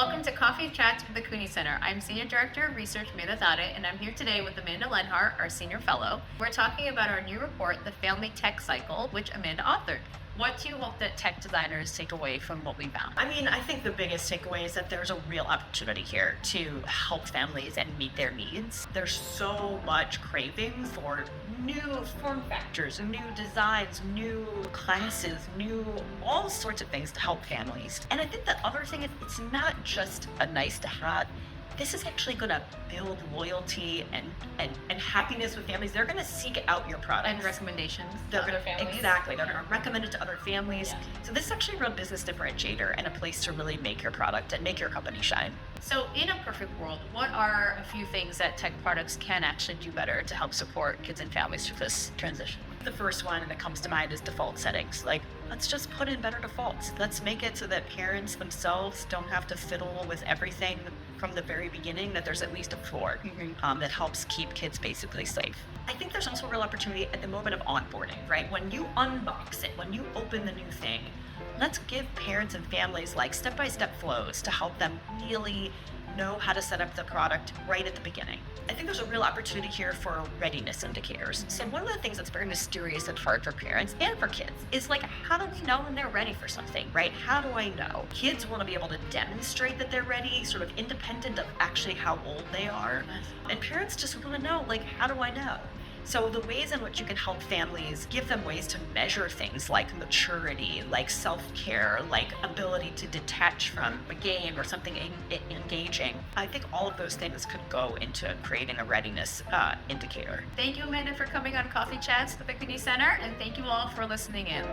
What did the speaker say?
Welcome to Coffee Chats with the Cooney Center. I'm Senior Director of Research, Medha, Tare, and I'm here today with Amanda Lenhart, our Senior Fellow. We're talking about our new report, The Family Tech Cycle, which Amanda authored. What do you hope that tech designers take away from what we found? I think the biggest takeaway is that there's a real opportunity here to help families and meet their needs. There's so much craving for new form factors, new designs, new classes, new all sorts of things to help families. And I think the other thing is it's not just a nice to have. This is actually going to build loyalty and happiness with families. They're going to seek out your product. And recommendations to other families. Exactly. They're going to recommend it to other families. Yeah. So this is actually a real business differentiator and a place to really make your product and make your company shine. So in a perfect world, what are a few things that tech products can actually do better to help support kids and families through this transition? The first one that comes to mind is default settings. Like, let's just put in better defaults. Let's make it so that parents themselves don't have to fiddle with everything from the very beginning, that there's at least a floor that helps keep kids basically safe. I think there's also a real opportunity at the moment of onboarding, right? When you unbox it, when you open the new thing, let's give parents and families like step-by-step flows to help them really know how to set up the product right at the beginning. I think there's a real opportunity here for readiness indicators. So one of the things that's very mysterious and hard for parents and for kids is like, how do we know when they're ready for something, right? How do I know? Kids want to be able to demonstrate that they're ready, sort of independent of actually how old they are. And parents just want to know, like, how do I know? So the ways in which you can help families, give them ways to measure things like maturity, like self-care, like ability to detach from a game or something engaging. I think all of those things could go into creating a readiness indicator. Thank you, Amanda, for coming on Coffee Chats with the Cooney Center, and thank you all for listening in.